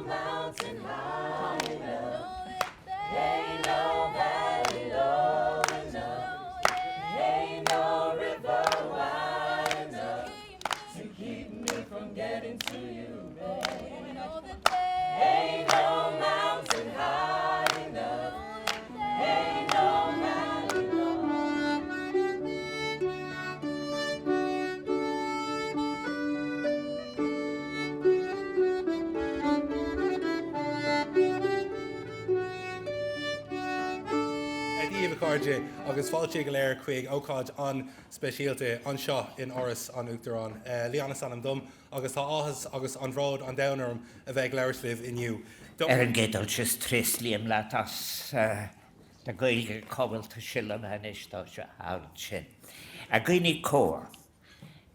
mountain high enough. Ain't no valley low enough. Ain't no river wide enough to keep me from getting to you, babe. Ain't no mountain high enough. Ain't no valley low. Díomh cardide agus fáilte go léir chuig ócáid an speisialta anseo in áras an Uachtarán. Líana san an dom agus tá áthas agus an bhrád an damhnarm a bheith leirslih inniu. An gédal just tris líam letas de gailge cobalta silam hanis tá se áil sin. A gcuoine cór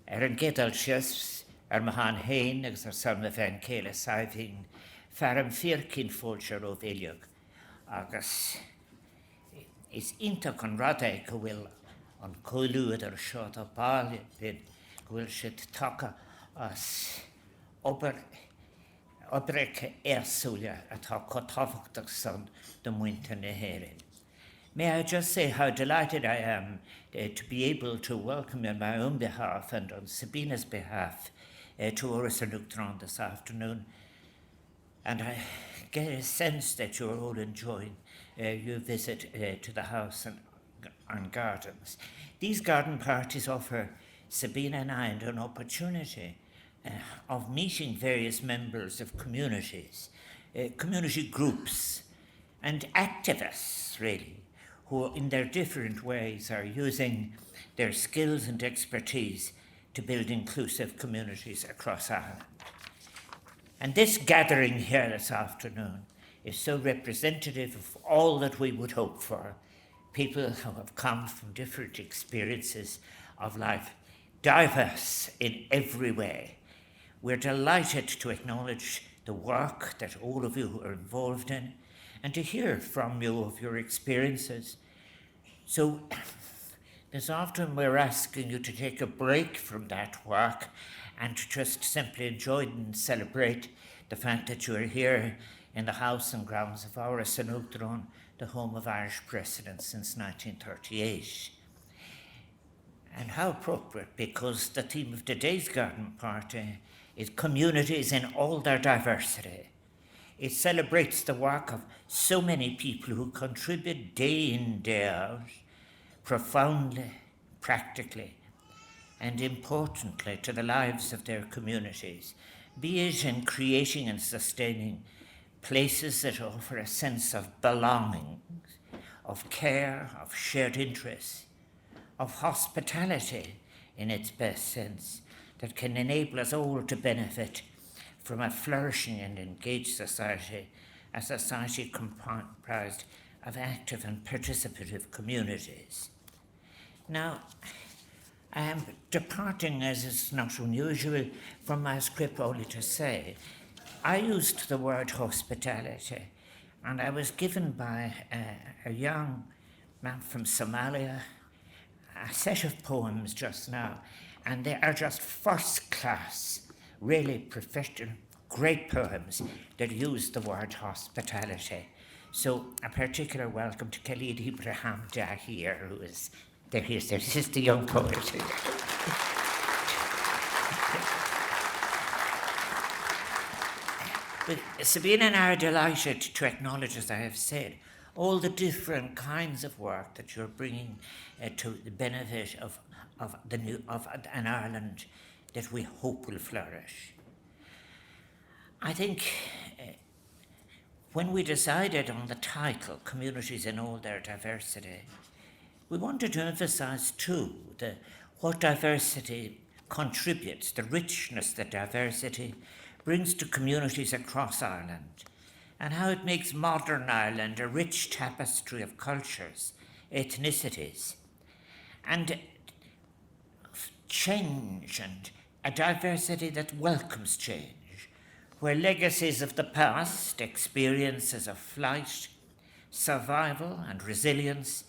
an gédal sios mahan hain agus salma bhein céile saibhín fearm fíorcín fóilse ó bhéileog agus is ionach an rada go bhfuil an coilúad ar seo a báil bin go bhfuil siad taca as obraice éasúile atá cotábhachtach san do muinte na hÉireann. May I just say how delighted I am to be able to welcome you on my own behalf and on Sabina's behalf to Oris and Uachtarán this afternoon. And I get a sense that you're all enjoying your visit to the house and gardens. These garden parties offer Sabina and I an opportunity of meeting various members of communities, community groups, and activists, really, who in their different ways are using their skills and expertise to build inclusive communities across Ireland. And this gathering here this afternoon is so representative of all that we would hope for. People who have come from different experiences of life, diverse in every way. We're delighted to acknowledge the work that all of you are involved in and to hear from you of your experiences. So this afternoon we're asking you to take a break from that work and to just simply enjoy and celebrate the fact that you are here in the house and grounds of Oris and Uachtarán, the home of Irish presidents since 1938. And how appropriate, because the theme of today's garden party is communities in all their diversity. It celebrates the work of so many people who contribute day in, day out, profoundly, practically, and importantly to the lives of their communities, be it in creating and sustaining places that offer a sense of belonging, of care, of shared interests, of hospitality in its best sense, that can enable us all to benefit from a flourishing and engaged society, a society comprised of active and participative communities. Now, I am departing, as is not unusual, from my script only to say, I used the word hospitality, and I was given by a young man from Somalia a set of poems just now, and they are just first class, really professional, great poems that use the word hospitality. So a particular welcome to Khalid Ibrahim Dahir, who is there. He is there. This is the young poet. But Sabina and I are delighted to acknowledge, as I have said, all the different kinds of work that you're bringing to the benefit of an Ireland that we hope will flourish. I think when we decided on the title, Communities in All Their Diversity, we wanted to emphasize too what diversity contributes, the richness that diversity brings to communities across Ireland, and how it makes modern Ireland a rich tapestry of cultures, ethnicities, and change, and a diversity that welcomes change, where legacies of the past, experiences of flight, survival, and resilience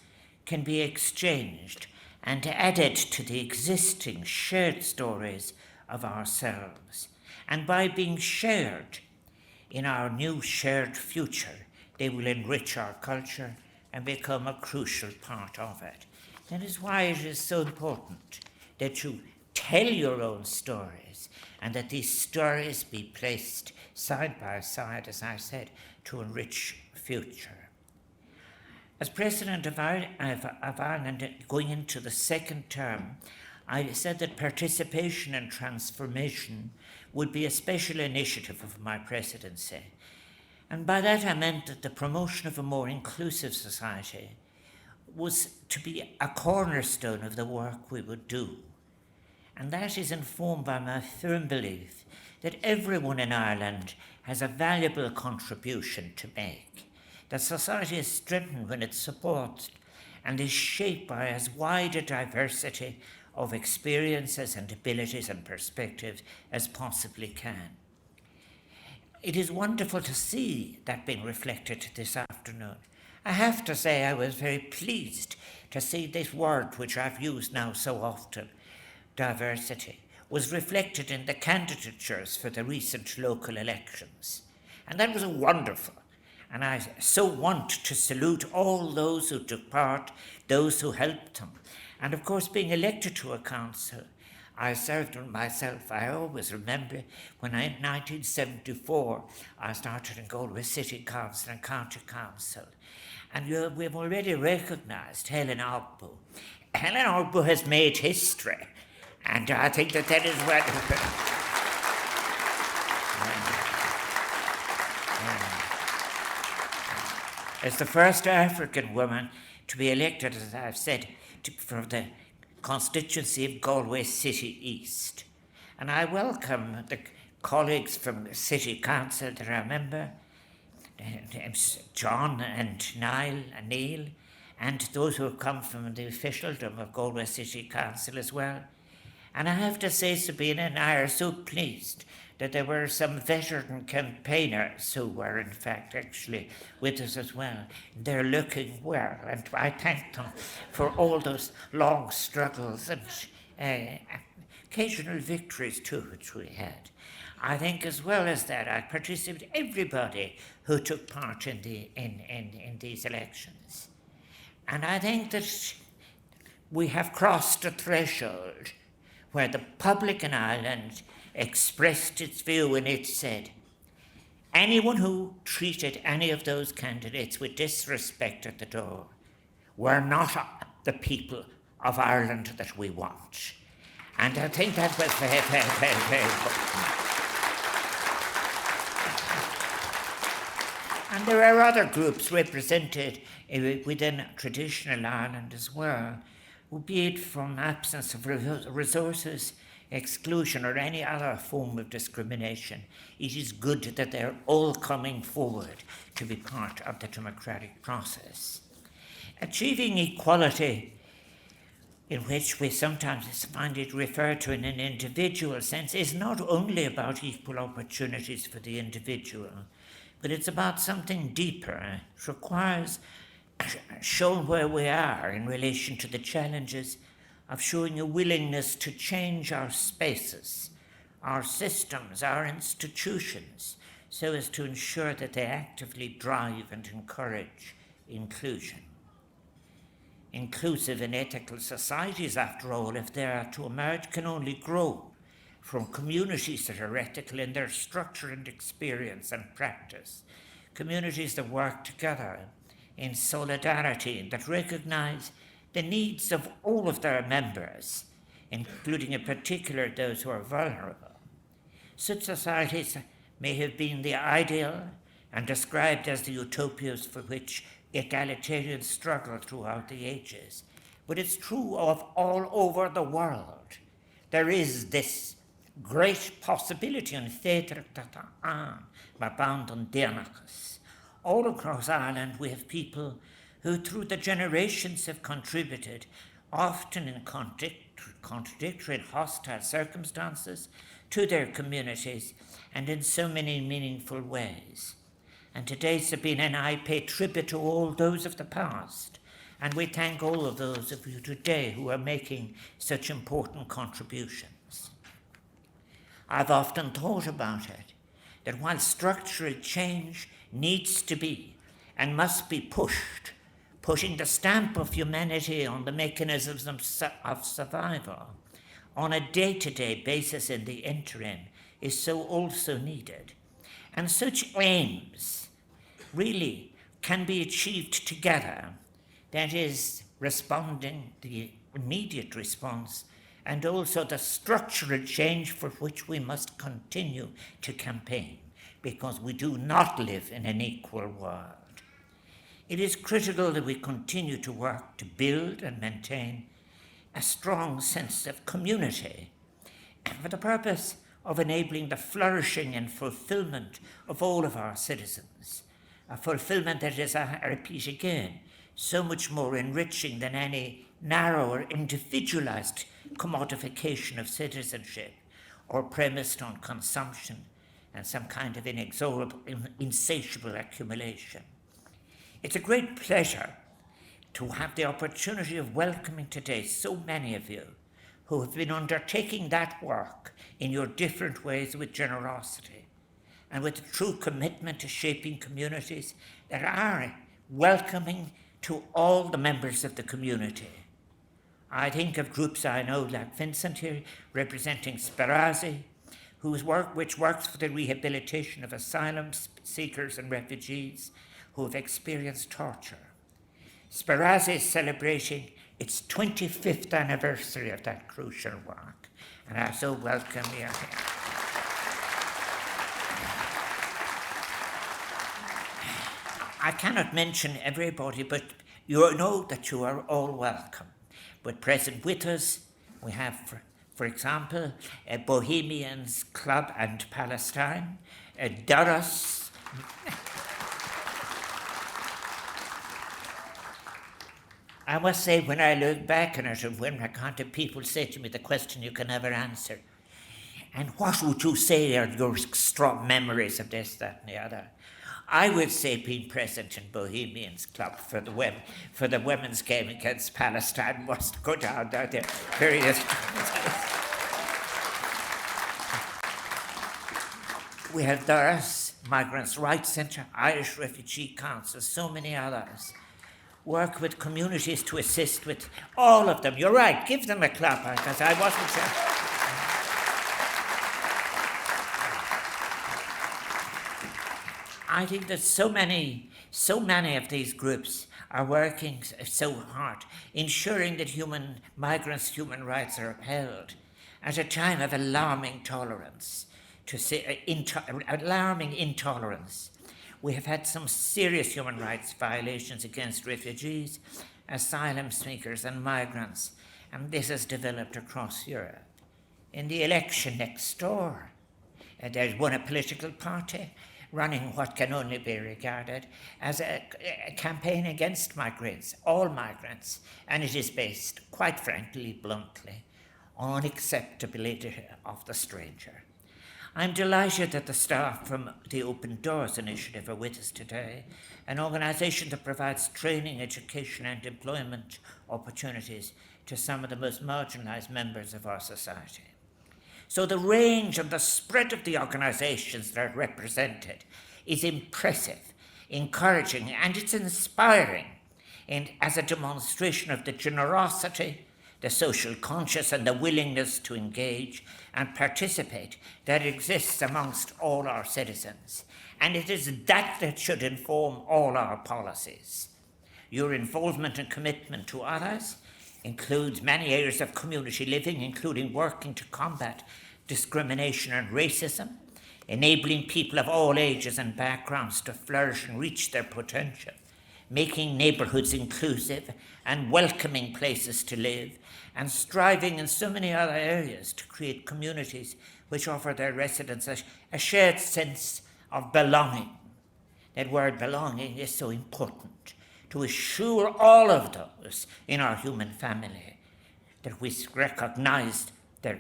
can be exchanged and added to the existing shared stories of ourselves. And by being shared, in our new shared future, they will enrich our culture and become a crucial part of it. That is why it is so important that you tell your own stories and that these stories be placed side by side, as I said, to enrich future. As President of Ireland, going into the second term, I said that participation and transformation would be a special initiative of my presidency. And by that I meant that the promotion of a more inclusive society was to be a cornerstone of the work we would do. And that is informed by my firm belief that everyone in Ireland has a valuable contribution to make. That society is strengthened when it's supported and is shaped by as wide a diversity of experiences and abilities and perspectives as possibly can. It is wonderful to see that being reflected this afternoon. I have to say I was very pleased to see this word, which I've used now so often, diversity, was reflected in the candidatures for the recent local elections. And that was wonderful. And I so want to salute all those who took part, those who helped them. And of course, being elected to a council, I served on myself. I always remember when in 1974, I started in Galway City Council and County Council. And we've already recognised Helen Ogbu. Helen Ogbu has made history. And I think that is wonderful. As the first African woman to be elected, as I've said, for the constituency of Galway City East. And I welcome the colleagues from the City Council that I remember, John and Neil, and those who have come from the officialdom of Galway City Council as well. And I have to say, Sabina and I are so pleased that there were some veteran campaigners who were in fact actually with us as well. They're looking well, and I thank them for all those long struggles and occasional victories too, which we had. I think as well as that, I participated everybody who took part in these elections. And I think that we have crossed a threshold where the public in Ireland expressed its view, and it said, anyone who treated any of those candidates with disrespect at the door were not the people of Ireland that we want. And I think that was very, very, very, very important. And there are other groups represented within traditional Ireland as well, be it from absence of resources, exclusion, or any other form of discrimination. It is good that they're all coming forward to be part of the democratic process. Achieving equality, in which we sometimes find it referred to in an individual sense, is not only about equal opportunities for the individual, but it's about something deeper. It requires showing where we are in relation to the challenges of showing a willingness to change our spaces, our systems, our institutions, so as to ensure that they actively drive and encourage inclusion. Inclusive and ethical societies, after all, if they are to emerge, can only grow from communities that are ethical in their structure and experience and practice, communities that work together in solidarity, that recognise the needs of all of their members, including in particular those who are vulnerable. Such societies may have been the ideal and described as the utopias for which egalitarians struggle throughout the ages. But it's true of all over the world. There is this great possibility on all across Ireland. We have people who through the generations have contributed, often in contradictory and hostile circumstances, to their communities and in so many meaningful ways. And today Sabina and I pay tribute to all those of the past, and we thank all of those of you today who are making such important contributions. I've often thought about it, that while structural change needs to be and must be pushed, putting the stamp of humanity on the mechanisms of survival on a day-to-day basis in the interim is so also needed. And such aims really can be achieved together. That is, responding, the immediate response, and also the structural change for which we must continue to campaign, because we do not live in an equal world. It is critical that we continue to work to build and maintain a strong sense of community for the purpose of enabling the flourishing and fulfillment of all of our citizens, a fulfillment that is, I repeat again, so much more enriching than any narrower, individualized commodification of citizenship or premised on consumption and some kind of inexorable, insatiable accumulation. It's a great pleasure to have the opportunity of welcoming today so many of you who have been undertaking that work in your different ways with generosity and with a true commitment to shaping communities that are welcoming to all the members of the community. I think of groups I know like Vincent here, representing Sperazi, which works for the rehabilitation of asylum seekers and refugees who have experienced torture. Sperazi is celebrating its 25th anniversary of that crucial work, and I so welcome you here. I cannot mention everybody, but you know that you are all welcome. But present with us, we have, for example, Bohemians Club and Palestine, Doris. I must say, when I look back on it, and when I can't, people say to me the question you can never answer, and what would you say are your strong memories of this, that, and the other? I would say being present in Bohemians Club for the women's game against Palestine must go down there. We have Doris, Migrants' Rights Centre, Irish Refugee Council, so many others. Work with communities to assist with all of them. You're right, give them a clap, because I wasn't sure. I think that so many of these groups are working so hard, ensuring that migrants' human rights are upheld at a time of alarming intolerance. We have had some serious human rights violations against refugees, asylum seekers and migrants, and this has developed across Europe. In the election next door, there's a political party running what can only be regarded as a campaign against migrants, all migrants, and it is based, quite frankly, bluntly, on unacceptability of the stranger. I'm delighted that the staff from the Open Doors Initiative are with us today, an organisation that provides training, education and employment opportunities to some of the most marginalised members of our society. So the range and the spread of the organisations that are represented is impressive, encouraging, and it's inspiring as a demonstration of the generosity, the social conscience, and the willingness to engage and participate that exists amongst all our citizens. And it is that should inform all our policies. Your involvement and commitment to others includes many areas of community living, including working to combat discrimination and racism, enabling people of all ages and backgrounds to flourish and reach their potential, making neighbourhoods inclusive and welcoming places to live, and striving in so many other areas to create communities which offer their residents a shared sense of belonging. That word belonging is so important, to assure all of those in our human family that we recognise their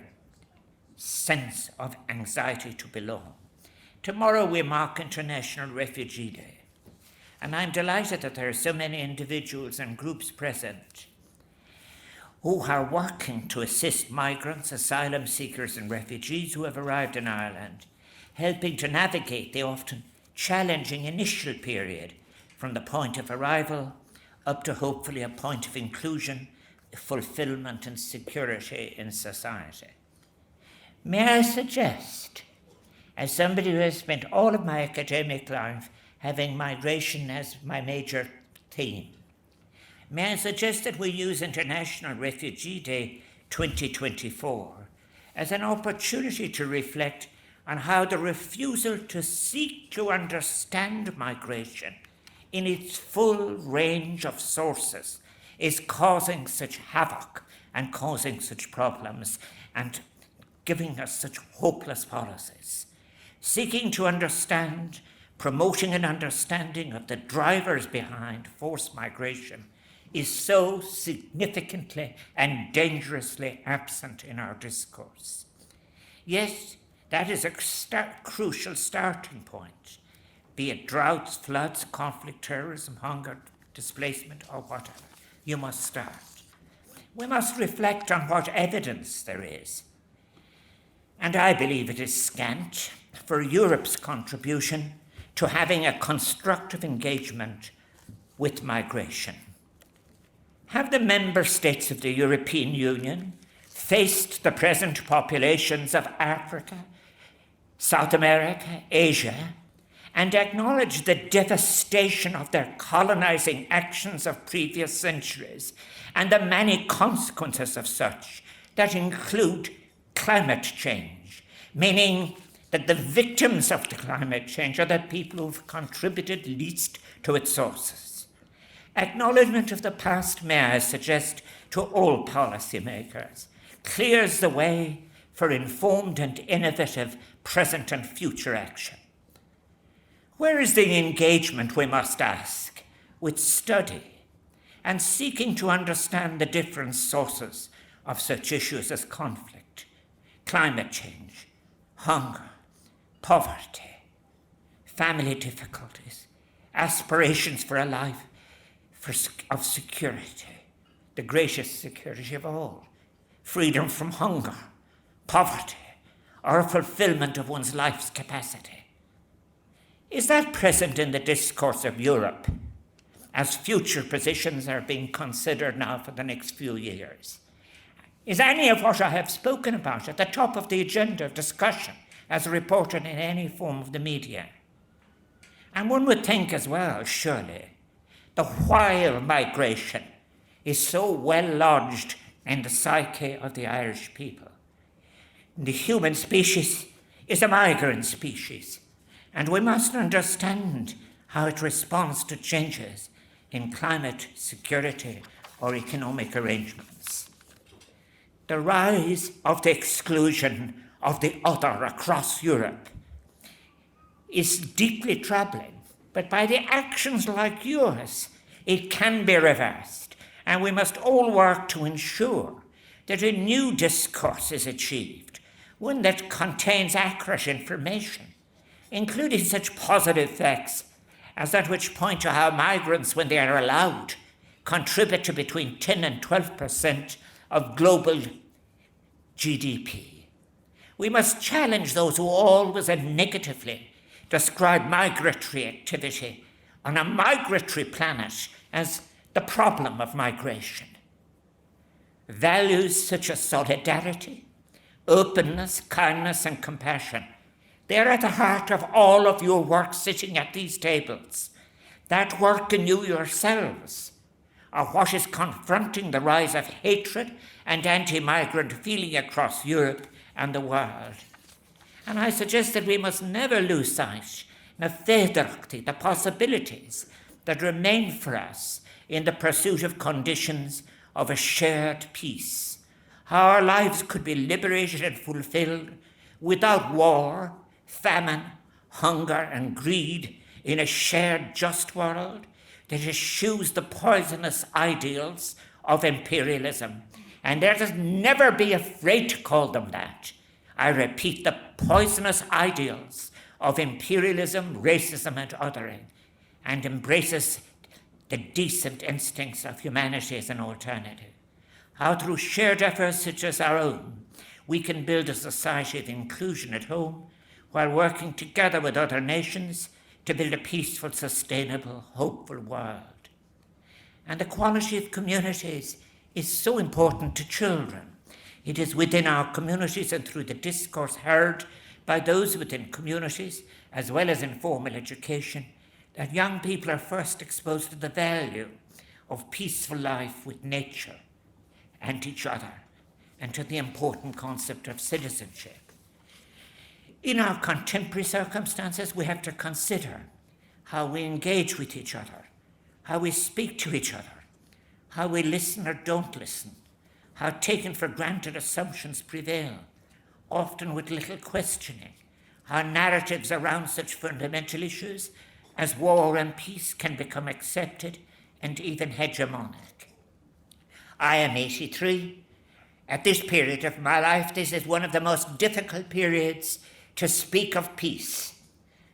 sense of anxiety to belong. Tomorrow we mark International Refugee Day, and I'm delighted that there are so many individuals and groups present who are working to assist migrants, asylum seekers and refugees who have arrived in Ireland, helping to navigate the often challenging initial period from the point of arrival up to hopefully a point of inclusion, fulfillment and security in society. May I suggest, as somebody who has spent all of my academic life having migration as my major theme, may I suggest that we use International Refugee Day 2024 as an opportunity to reflect on how the refusal to seek to understand migration in its full range of sources is causing such havoc and causing such problems and giving us such hopeless policies. Seeking to understand, promoting an understanding of the drivers behind forced migration is so significantly and dangerously absent in our discourse. Yes, that is a crucial starting point, be it droughts, floods, conflict, terrorism, hunger, displacement, or whatever. You must start. We must reflect on what evidence there is. And I believe it is scant for Europe's contribution to having a constructive engagement with migration. Have the member states of the European Union faced the present populations of Africa, South America, Asia, and acknowledged the devastation of their colonizing actions of previous centuries and the many consequences of such that include climate change, meaning that the victims of the climate change are the people who've contributed least to its sources. Acknowledgement of the past, may I suggest to all policymakers, clears the way for informed and innovative present and future action. Where is the engagement, we must ask, with study and seeking to understand the different sources of such issues as conflict, climate change, hunger, poverty, family difficulties, aspirations for a life of security, the greatest security of all, freedom from hunger, poverty, or fulfillment of one's life's capacity? Is that present in the discourse of Europe as future positions are being considered now for the next few years? Is any of what I have spoken about at the top of the agenda of discussion as reported in any form of the media? And one would think as well, surely, the while migration is so well lodged in the psyche of the Irish people. The human species is a migrant species, and we must understand how it responds to changes in climate, security, or economic arrangements. The rise of the exclusion of the other across Europe is deeply troubling, but by the actions like yours, it can be reversed, and we must all work to ensure that a new discourse is achieved, one that contains accurate information, including such positive facts as that which point to how migrants, when they are allowed, contribute to between 10 and 12% of global GDP. We must challenge those who always and negatively describe migratory activity on a migratory planet as the problem of migration. Values such as solidarity, openness, kindness, and compassion, they are at the heart of all of your work sitting at these tables. That work in you yourselves are what is confronting the rise of hatred and anti-migrant feeling across Europe and the world. And I suggest that we must never lose sight of the possibilities that remain for us in the pursuit of conditions of a shared peace. How our lives could be liberated and fulfilled without war, famine, hunger, and greed in a shared just world that eschews the poisonous ideals of imperialism. And let us never be afraid to call them that. I repeat, the poisonous ideals of imperialism, racism, and othering, and embraces the decent instincts of humanity as an alternative. How through shared efforts such as our own, we can build a society of inclusion at home, while working together with other nations to build a peaceful, sustainable, hopeful world. And the quality of communities is so important to children. It is within our communities and through the discourse heard by those within communities, as well as in formal education, that young people are first exposed to the value of peaceful life with nature and each other, and to the important concept of citizenship. In our contemporary circumstances, we have to consider how we engage with each other, how we speak to each other, how we listen or don't listen, how taken for granted assumptions prevail, often with little questioning, how narratives around such fundamental issues as war and peace can become accepted and even hegemonic. I am 83. At this period of my life, this is one of the most difficult periods to speak of peace.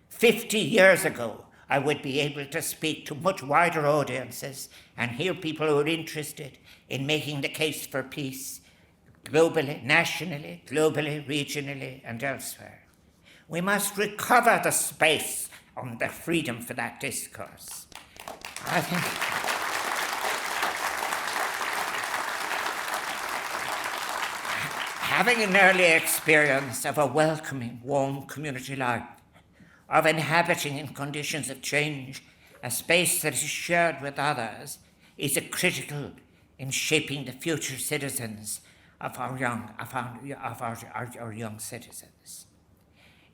50 years ago, I would be able to speak to much wider audiences and hear people who are interested in making the case for peace globally, nationally, globally, regionally, and elsewhere. We must recover the space and the freedom for that discourse. I think having an early experience of a welcoming, warm community life, of inhabiting in conditions of change a space that is shared with others, is critical in shaping the future citizens of our young citizens.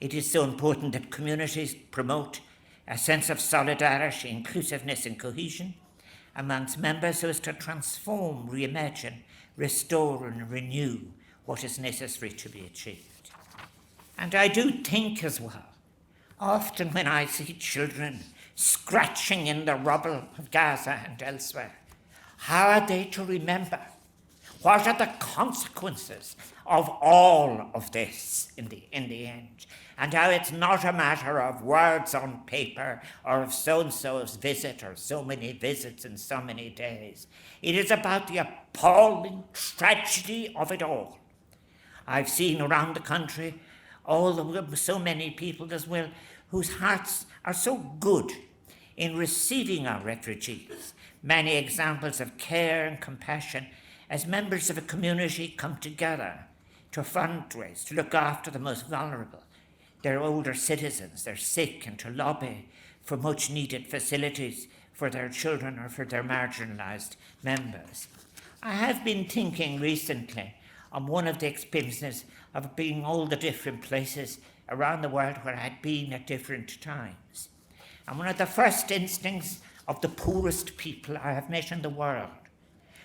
It is so important that communities promote a sense of solidarity, inclusiveness, and cohesion amongst members so as to transform, reimagine, restore, and renew what is necessary to be achieved. And I do think as well, often when I see children scratching in the rubble of Gaza and elsewhere, how are they to remember? What are the consequences of all of this in the end? And how it's not a matter of words on paper or of so-and-so's visit or so many visits in so many days. It is about the appalling tragedy of it all. I've seen around the country so many people as well whose hearts are so good in receiving our refugees. Many examples of care and compassion as members of a community come together to fundraise, to look after the most vulnerable, their older citizens, they're sick, and to lobby for much needed facilities for their children or for their marginalised members. I have been thinking recently on one of the experiences of being all the different places around the world where I had been at different times. And one of the first instincts of the poorest people I have met in the world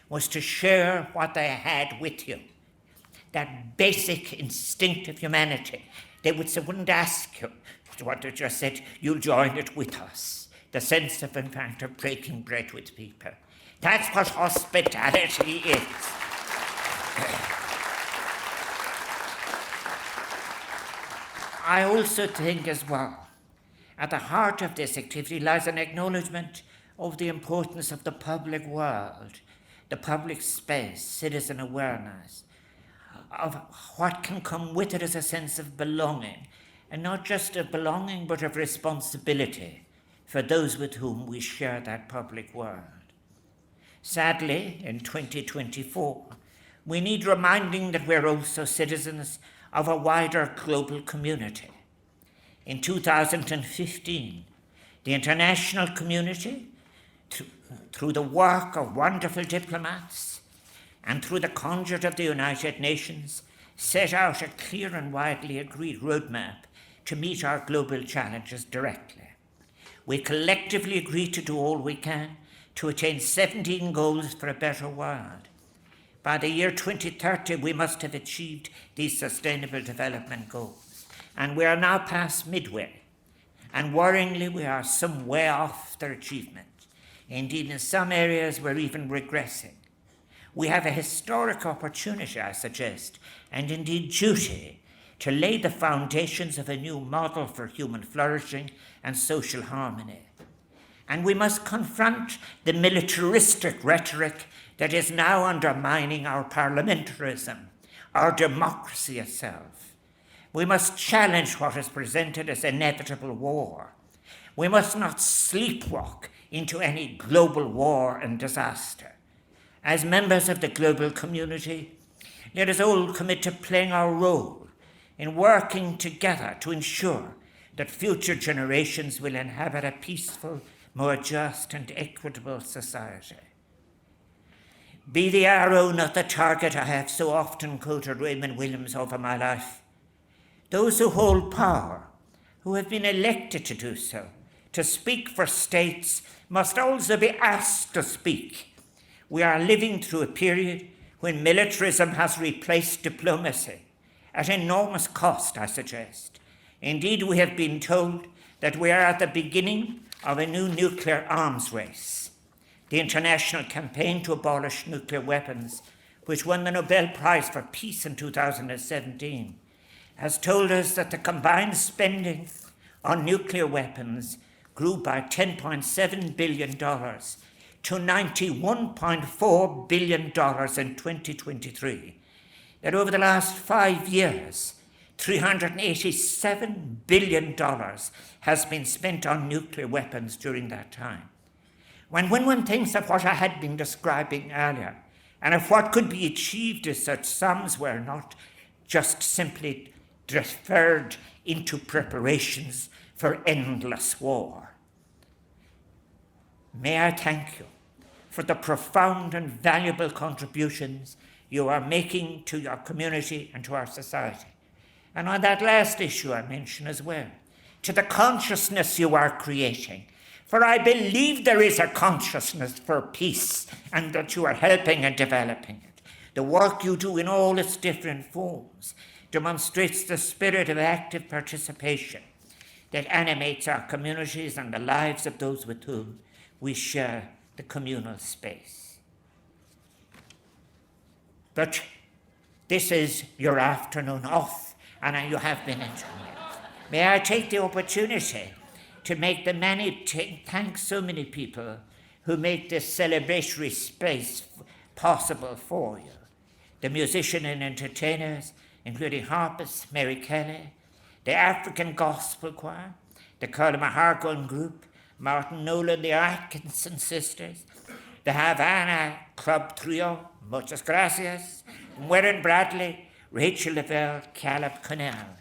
was to share what they had with you. That basic instinct of humanity. They wouldn't ask you what they just said, you'll join it with us. The sense of, in fact, of breaking bread with people. That's what hospitality is. I also think as well, at the heart of this activity lies an acknowledgement of the importance of the public world, the public space, citizen awareness, of what can come with it as a sense of belonging, and not just of belonging, but of responsibility for those with whom we share that public world. Sadly, in 2024, we need reminding that we're also citizens of a wider global community. In 2015, the international community, through the work of wonderful diplomats and through the conduit of the United Nations, set out a clear and widely agreed roadmap to meet our global challenges directly. We collectively agreed to do all we can to attain 17 goals for a better world. By the year 2030, we must have achieved these sustainable development goals. And we are now past midway. And worryingly, we are some way off their achievement. Indeed, in some areas, we're even regressing. We have a historic opportunity, I suggest, and indeed duty, to lay the foundations of a new model for human flourishing and social harmony. And we must confront the militaristic rhetoric that is now undermining our parliamentarism, our democracy itself. We must challenge what is presented as inevitable war. We must not sleepwalk into any global war and disaster. As members of the global community, let us all commit to playing our role in working together to ensure that future generations will inhabit a peaceful, more just and equitable society. Be the arrow, not the target, I have so often quoted Raymond Williams over my life. Those who hold power, who have been elected to do so, to speak for states, must also be asked to speak. We are living through a period when militarism has replaced diplomacy, at enormous cost, I suggest. Indeed, we have been told that we are at the beginning of a new nuclear arms race. The international campaign to abolish nuclear weapons, which won the Nobel Prize for Peace in 2017, has told us that the combined spending on nuclear weapons grew by $10.7 billion to $91.4 billion in 2023. That over the last 5 years, $387 billion has been spent on nuclear weapons during that time. When one thinks of what I had been describing earlier, and of what could be achieved if such sums were not just simply deferred into preparations for endless war. May I thank you for the profound and valuable contributions you are making to your community and to our society. And on that last issue I mentioned as well, to the consciousness you are creating. For I believe there is a consciousness for peace and that you are helping and developing it. The work you do in all its different forms demonstrates the spirit of active participation that animates our communities and the lives of those with whom we share the communal space. But this is your afternoon off, and you have been enjoying it. May I take the opportunity to make the thank so many people who make this celebratory space possible for you. The musicians and entertainers, including harpist Mary Kelly, the African Gospel Choir, the Carla Mahargon Group, Martin Nolan, the Atkinson Sisters, the Havana Club Trio, muchas gracias, Warren Bradley, Rachel Lavelle, Caleb Connell.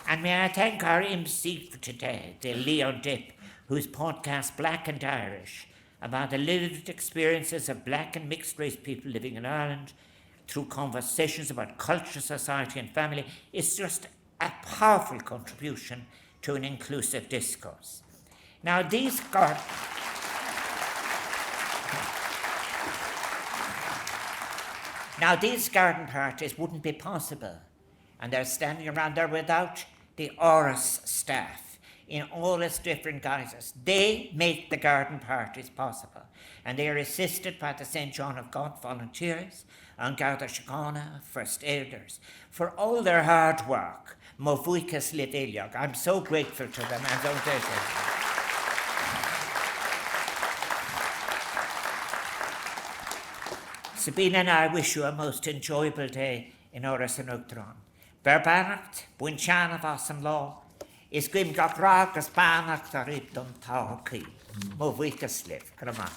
And may I thank our MC for today, the Leon Dipp, whose podcast Black and Irish, about the lived experiences of black and mixed race people living in Ireland through conversations about culture, society and family, is just a powerful contribution to an inclusive discourse. Now these garden parties wouldn't be possible, and they're standing around there without the ORIS staff in all its different guises. They make the garden parties possible, and they are assisted by the St. John of God volunteers and Garda Síochána First Aiders for all their hard work. Movuikas Liviljog. I'm so grateful to them and so grateful. Sabina and I wish you a most enjoyable day in Oras an Uachtaráin. Berbanacht, buinseanna vas an lá, is gwym gabragas banacht ar ibdon táhaí. Movuikas liv, gramach.